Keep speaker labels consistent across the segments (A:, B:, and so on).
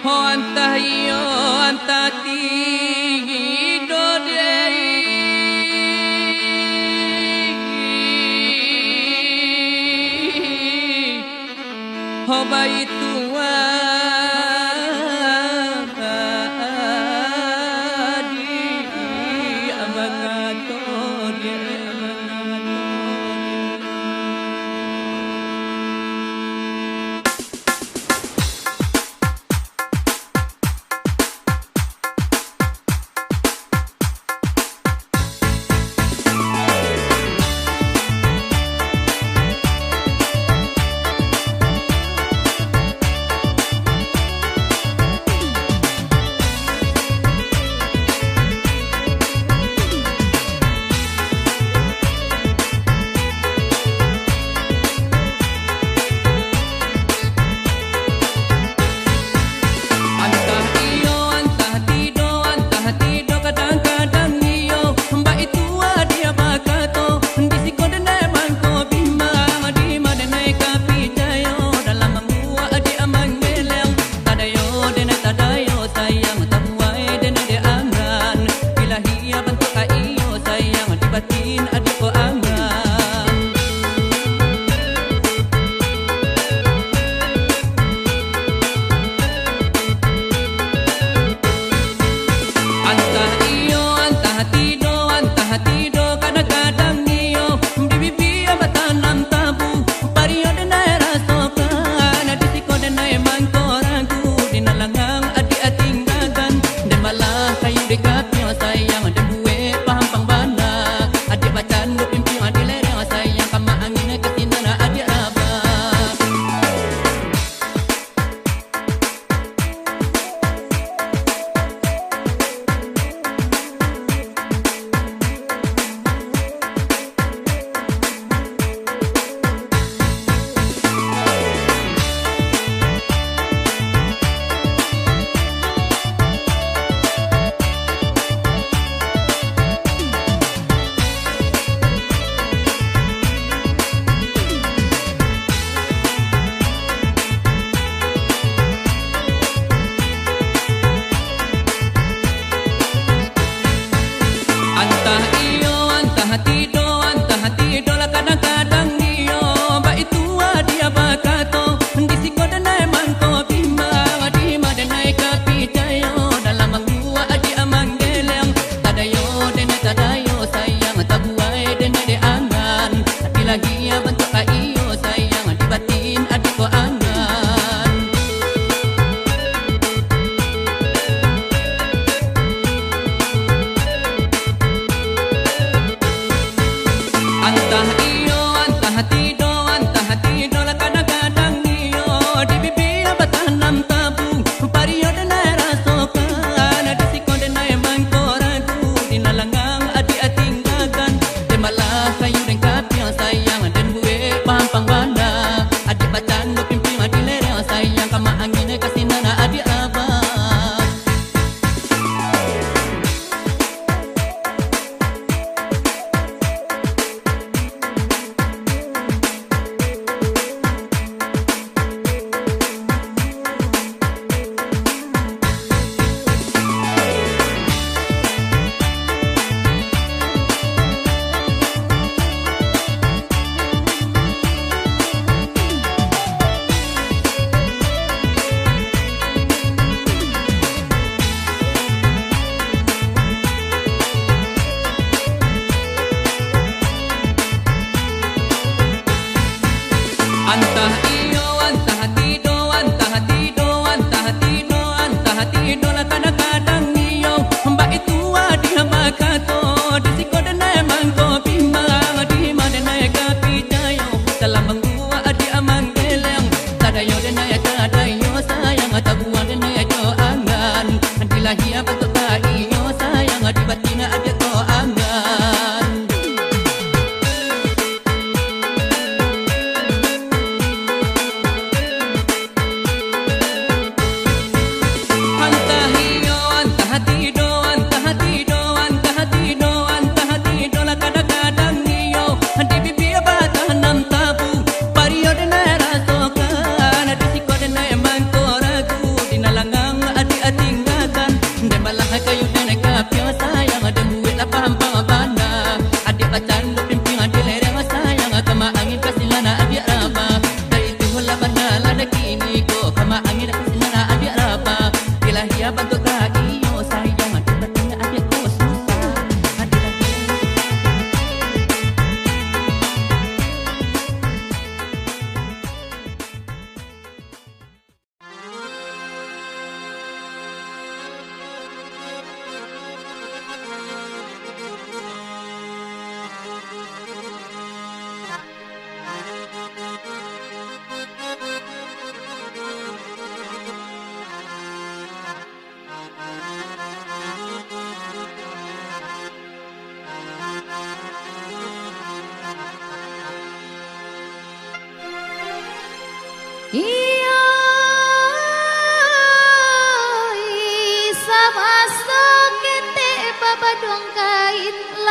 A: ho antah iyo antah tido dei ho baitua di amangato dia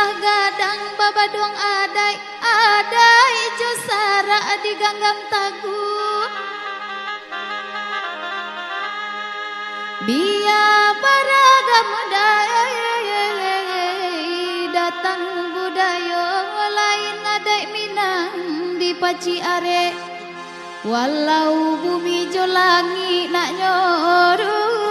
B: bah gadang babaduang adai adai jo sara di ganggam tagu biya baragam datang budaya lain adai Minang di Paci Are walau bumi jo langit nak nyoruntuh.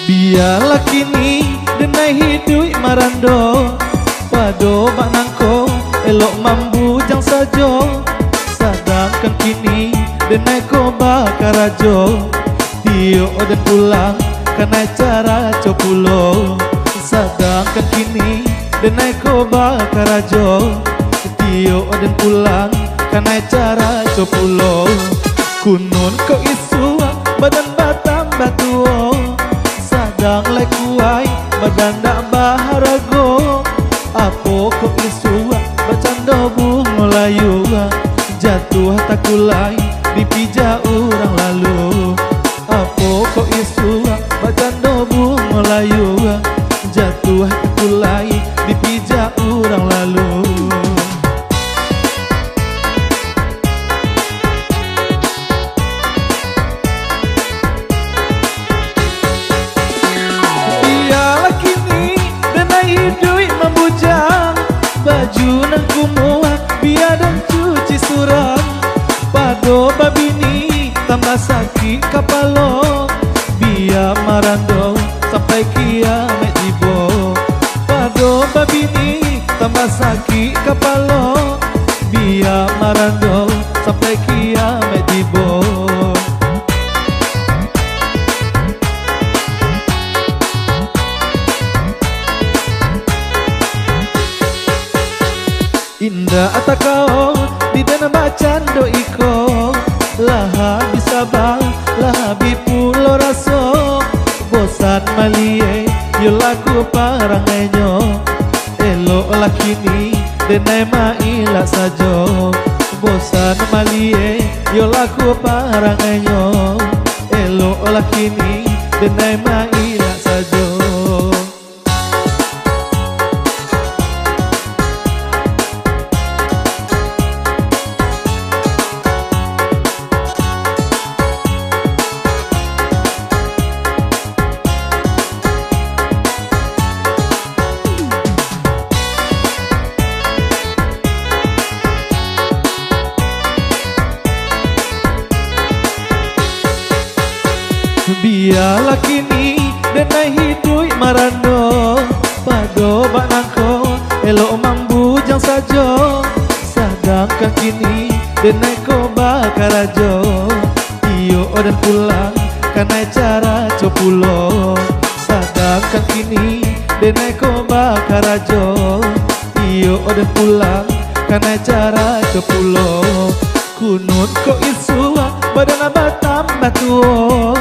C: Biarlah kini denai hidup marando Pado bak nangko elok mambu jang sajo Sedangkan kini denai ko bakar rajo Tio dan pulang karena cara copulo Sedangkan kini denai ko bakarajo tio den pulang karena cara copulo kunun ko isua badan batam batuo sadang lekuai badan dak baharago apo ko isua bacando bungo layu jatuh takulai dipija orang lalu apo ko isua bacando bungo layu jatuh takulai dipija orang lalu. Baju nang kumuak biar dan cuci suram pado babini tambah sakit kapalo biar marando sampai kiamat jibo pado babini tambah sakit kapalo biar marando sampai kiamat jibo. Indah atakao di dana bacando iko laha bisabang laha bipulo raso bosan malie yo laku parangenyo elo lakini denai maila sajo bosan malie yo laku parangenyo elo lakini denai maila sajo. Biarlah kini denai hidui marando pado baknangko elok mambujang sajo sedangkan kini denai ko bakarajo iyo dan pulang karena cara copulo sedangkan kini denai ko bakarajo iyo dan pulang karena cara copulo kunut ko isua badan batam batuo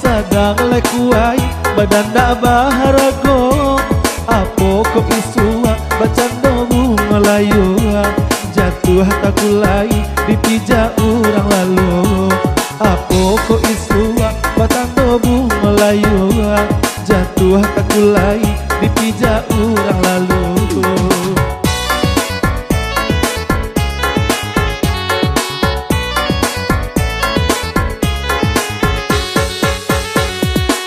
C: sadang lekuai badan dak baharago apo ko isua bacando bunga layu jatuh takulai dipija orang lalu apo ko isua bacando bunga layu jatuh takulai dipija orang lalu.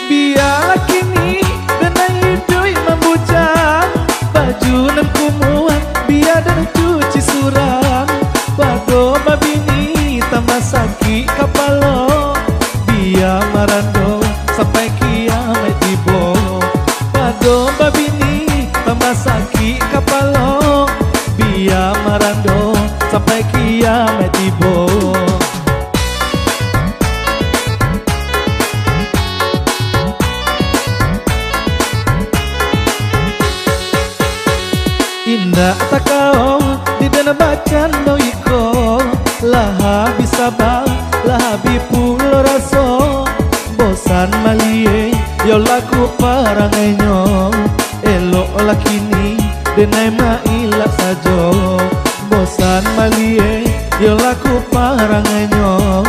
C: Biarlah kini denai hidui membujang baju nan kumuak biar dan cuci suram pado babini tambah sakit kapalo biar marando sampai kiamat tibo pado babini tambah sakit kapalo biar marando sampai kiamat tibo. Indah takao di dana bacando iko laha bisabang laha bipulo raso bosan malie yo laku parangenyo elo lakini denai maila sajo bosan malie yo laku parangenyo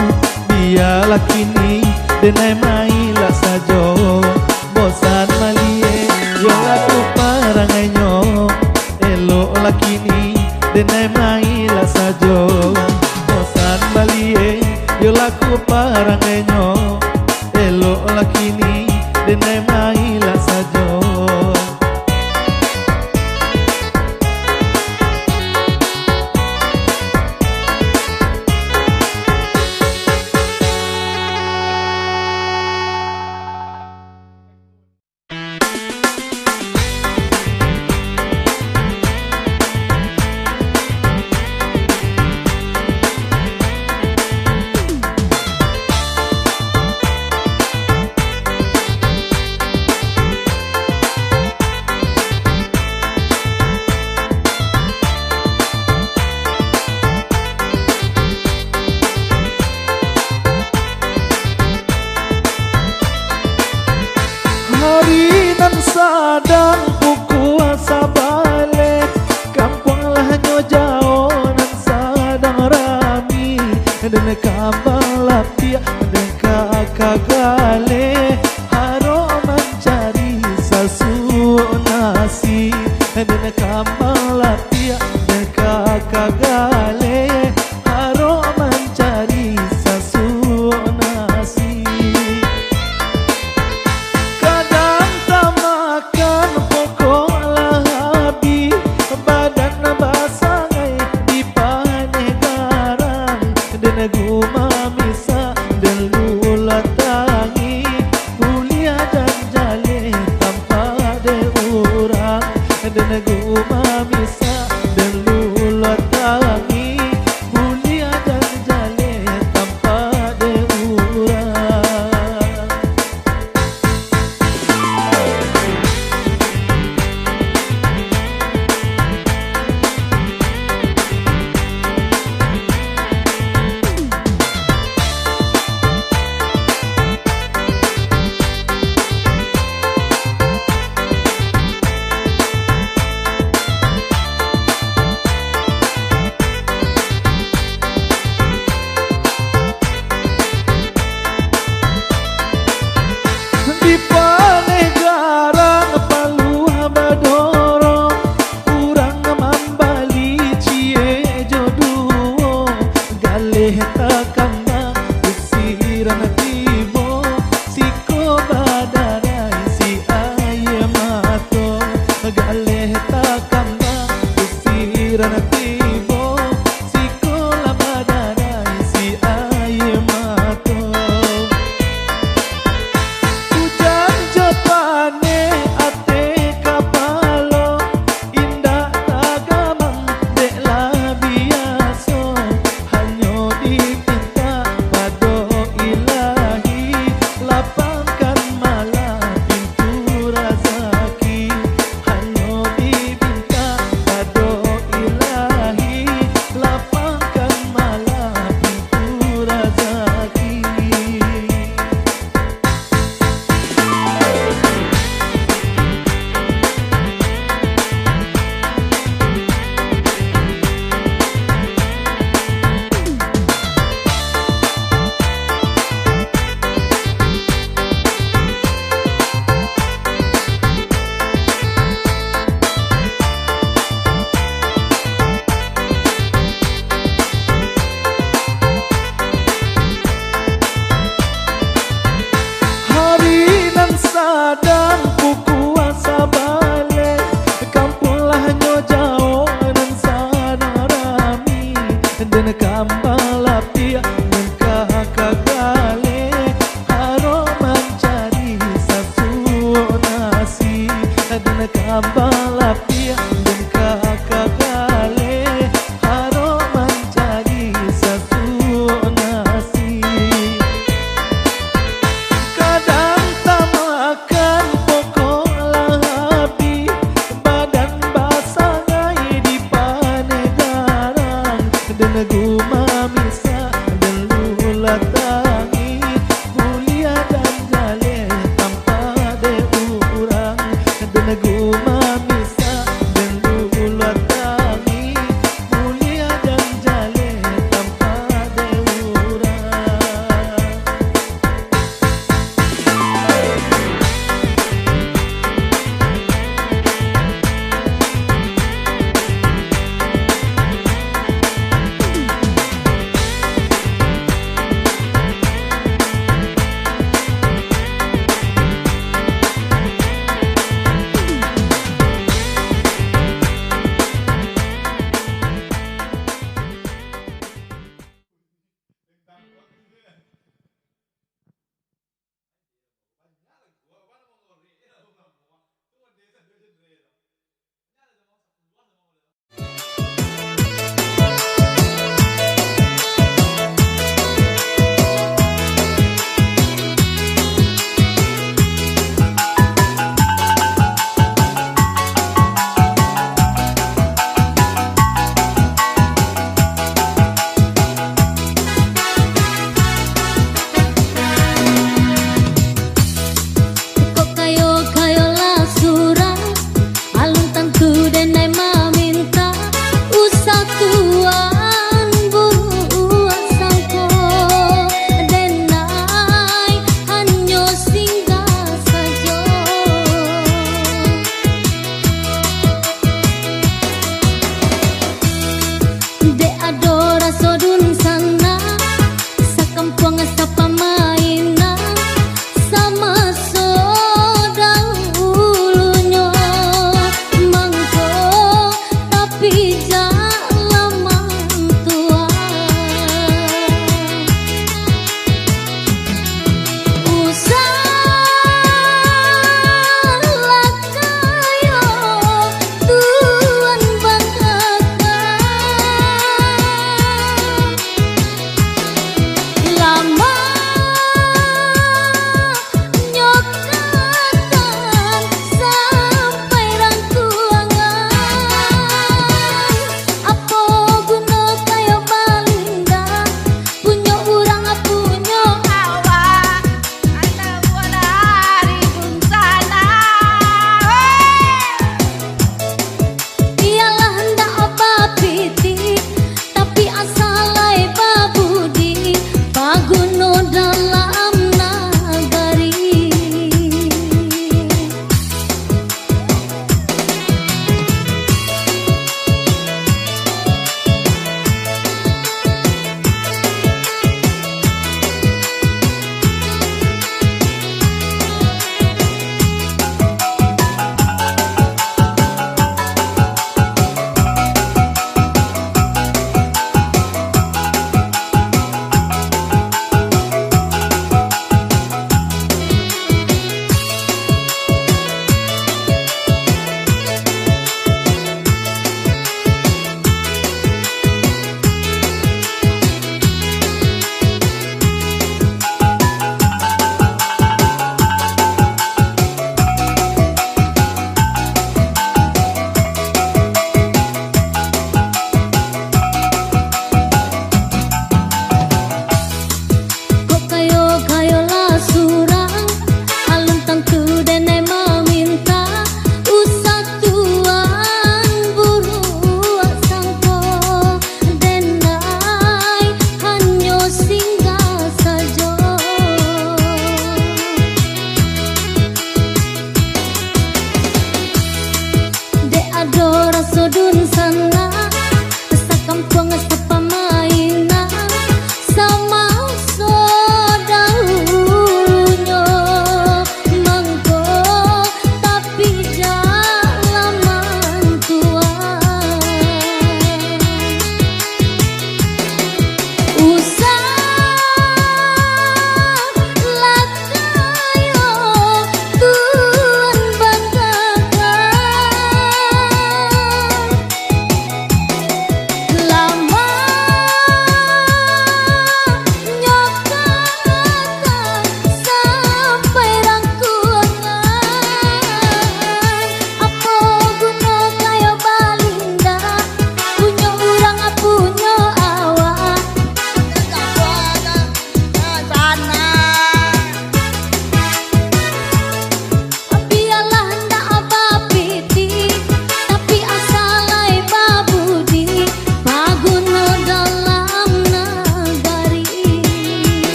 C: biar lakini denai maila sajo bosan malie yo laku parangenyo elo lakini denai maila sajo bosan malie yo laku parangenyo elo lakini denai maila sajo. nan sadang pukuasa balik kampung lah nyojao nan sadang rami dan kambang lapia dan kakagale haro mencari sasu nasi dan kambang lapia dan kakagale haro mencari sasu nasi. Kadang tak makan pokok lahabi badan basangai di paneh garang dan guma misa dan lula tangi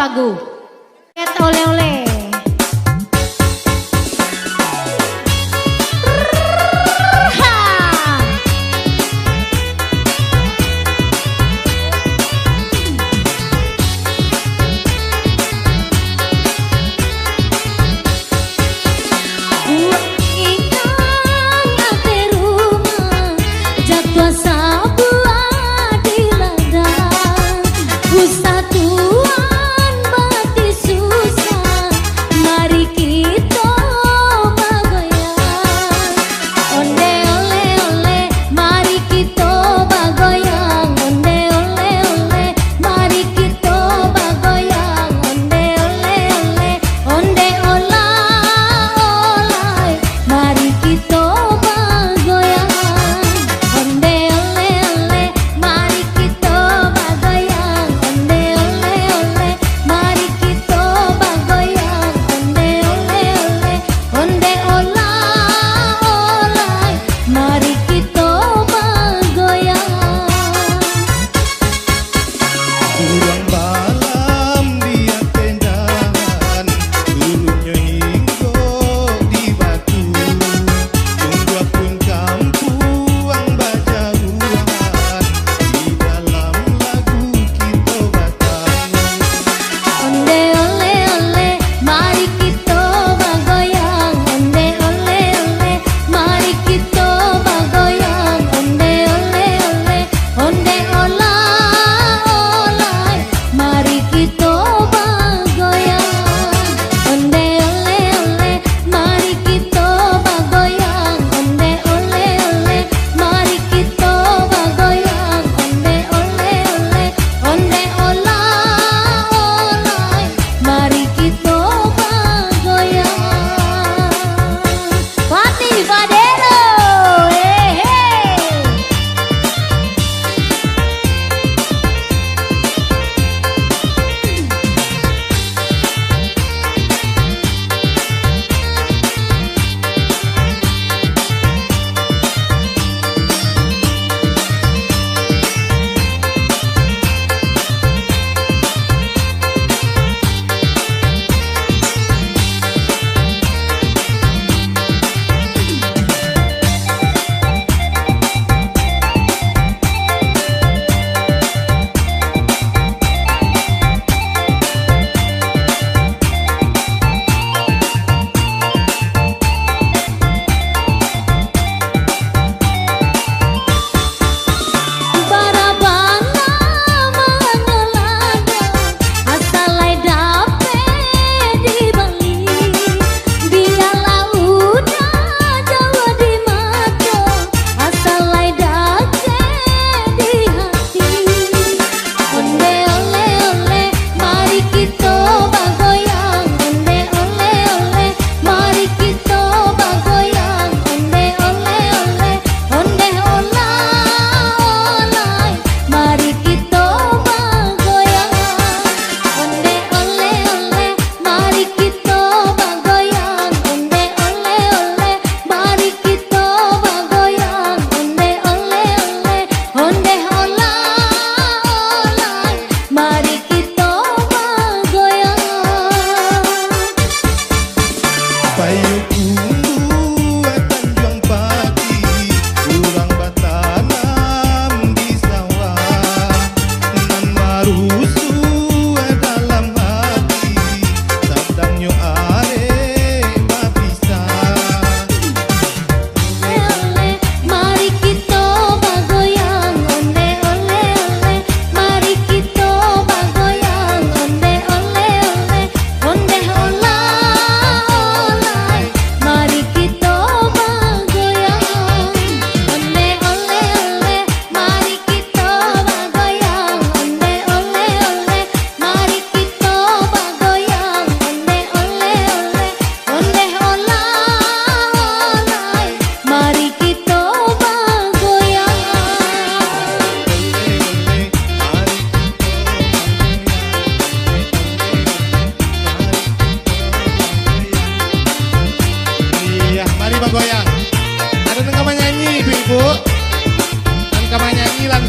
B: lagu. Oleh-oleh.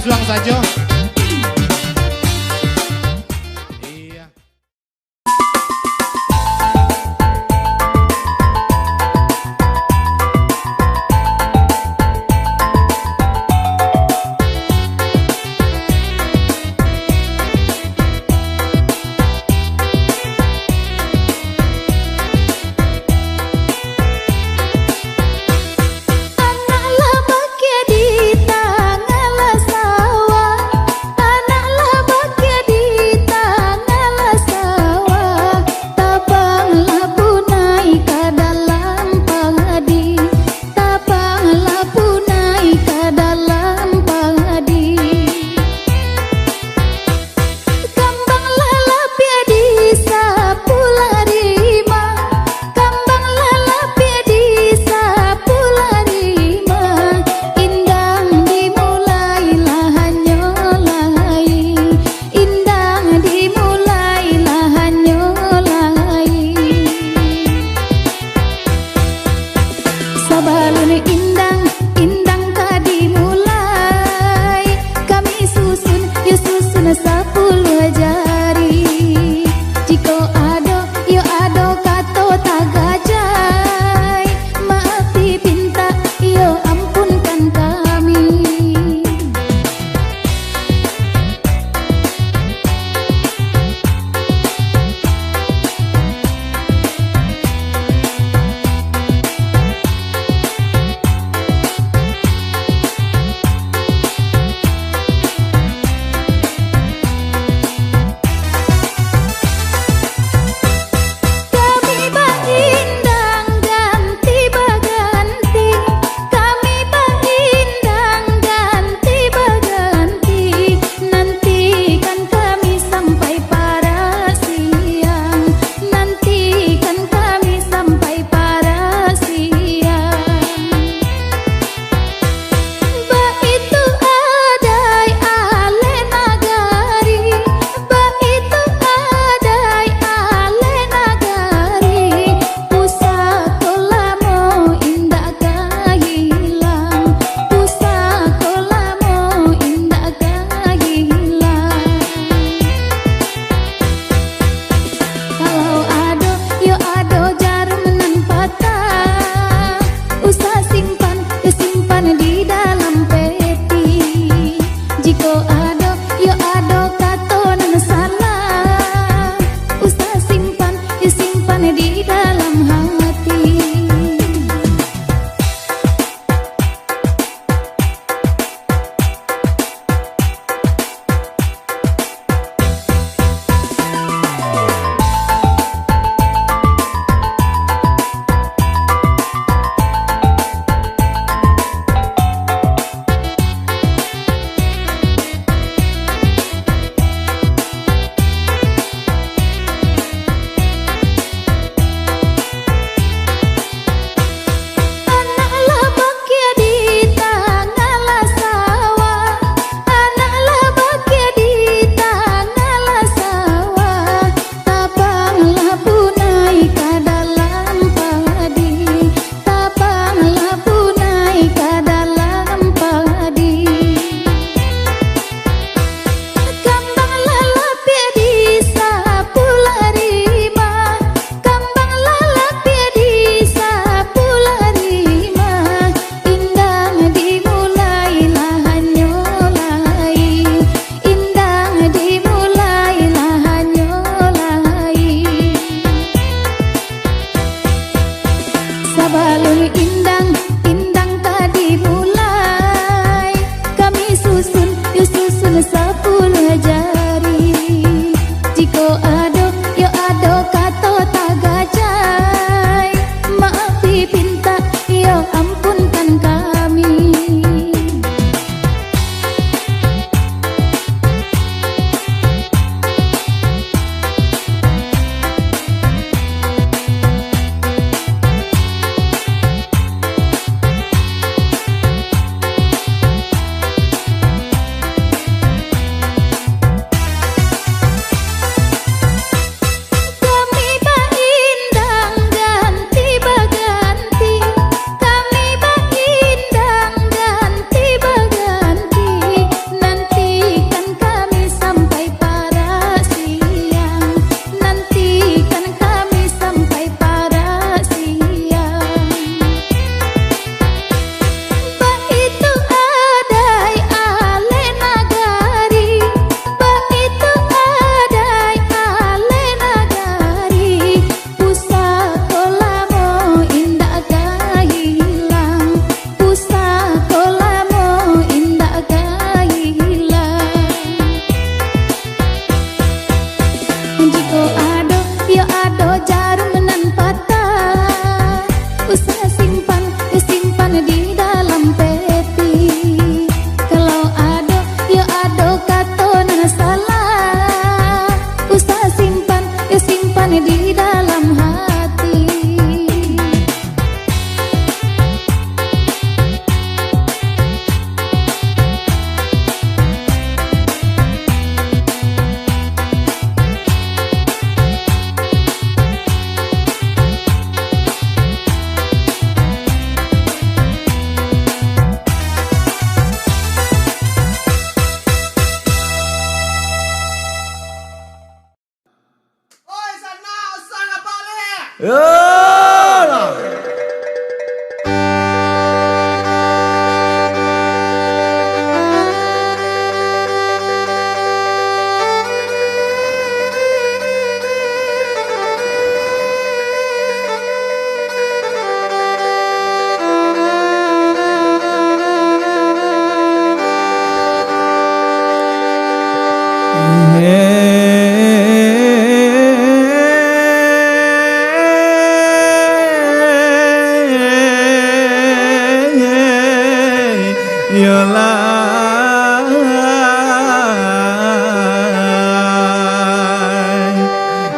D: langsung saja.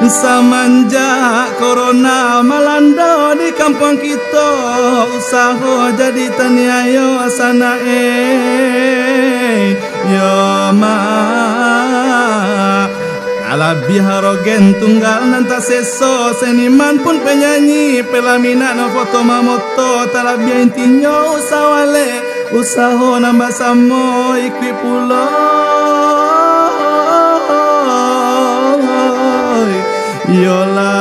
C: Semenjak corona melanda di kampung kita, usaha jadi taniayo sana yo ma alabi harogen tunggal nanta seso seniman pun penyanyi pelamina no foto mamoto talabi intinya usawale usaha nambah samo ikwi pulo yola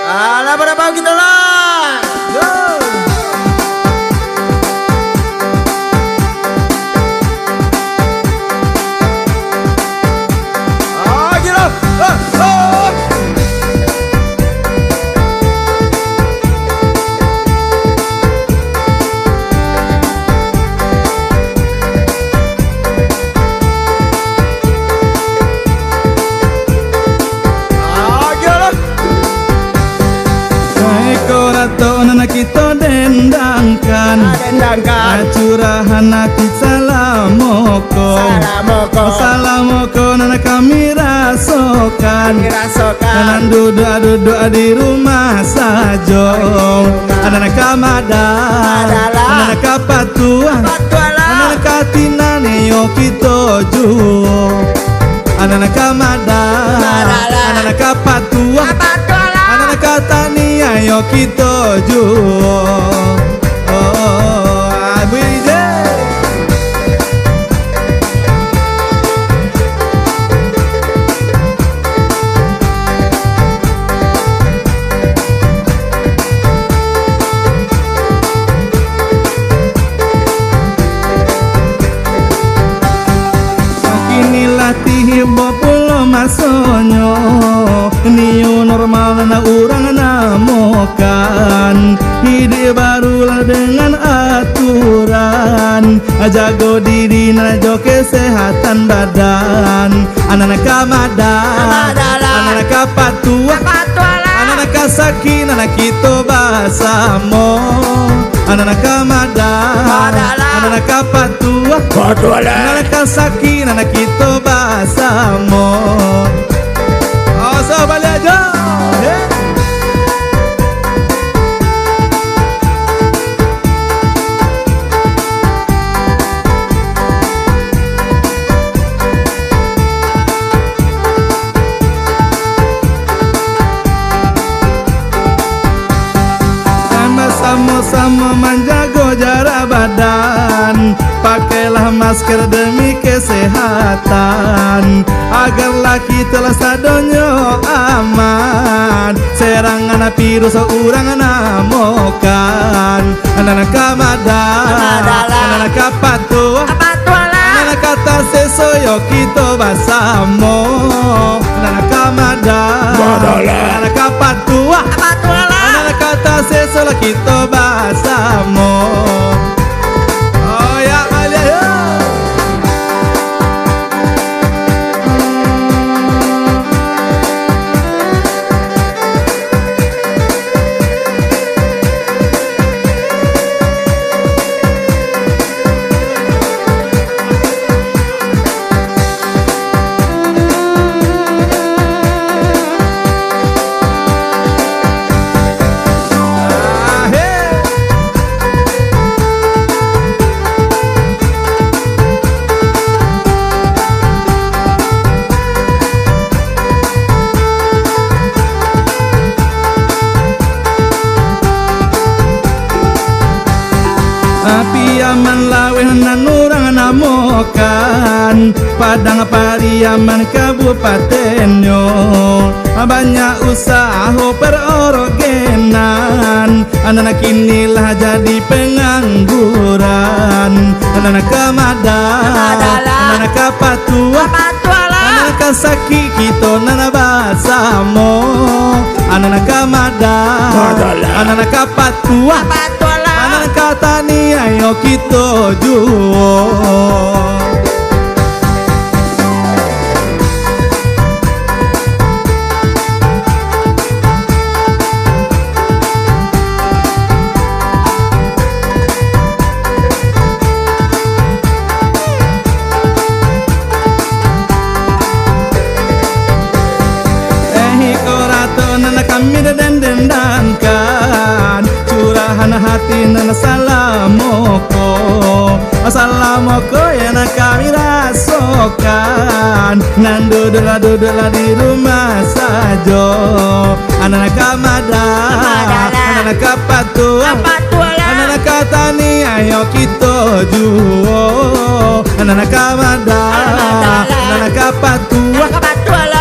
C: ala berapa kita lah go gila kita dendangkan curahan hati salamoko nana kami rasokan nanan duduk di rumah saja anak kamada anak kapatua anak katina neo kita juo anak kamada anak kapatua anak katani ayo kita juo abide kini latih bopulo masonyo niu normal na urang namokan hidup barulah dengan aturan jago diri na jo kesehatan badan anak kamada anak kapatua anak kasakin anak kita basamo anak kamada anak kapatua anak kasakin anak kita basamo so balik aja sama-sama menjaga jarak badan pakailah masker demi kesehatan agarlah kita sadonyo aman serangan virus urang namokan anak kamada anak kapatua anak kata sesoyo kita basamo anak kamada anak kapatua anak kata sesoyo kita basamo oh ya alia api aman laweh nanurang kan Padang Pariaman kabupatennya banyak usaha perorogenan anak inilah jadi pengangguran anak kemadan anak kapatua anak kasaki kita nana basamo anak kamadan anak kapatua anak katani ayo kita juo kami dendangkan curahan hati nana salamoko salamoko ya nak kami rasokan nan dudela di rumah saja anak kamada anak kapatua anak katani ayo kita juo anak kamada anak kapatua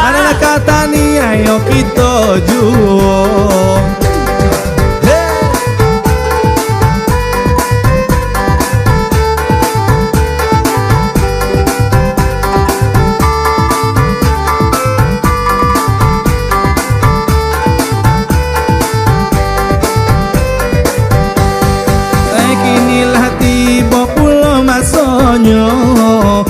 C: anak katani ayo kita juo kinilah tiba pulau masonyo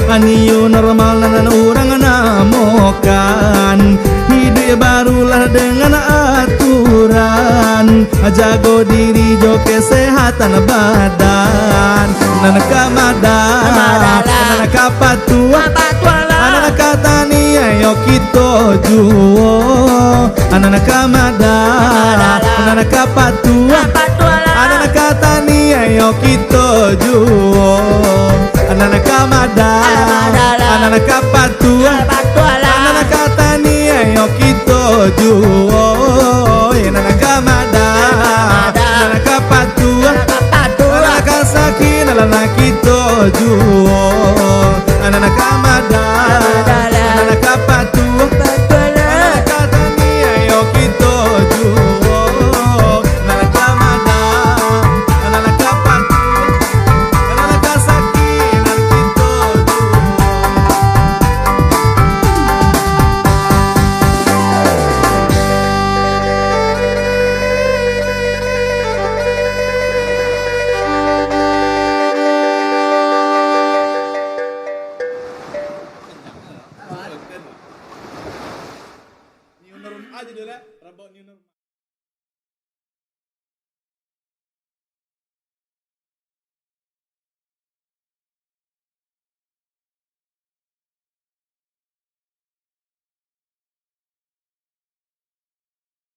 C: aniu normal nan orang namokan hidup barulah dengan aturan jago diri jo kesehatan badan nan kamadan nan kapatua anak katani ayo kita juo anak kamadan anak kapatua anak katani ayo kita juo anak kamadan anak kapatua anak katani ayo kita juo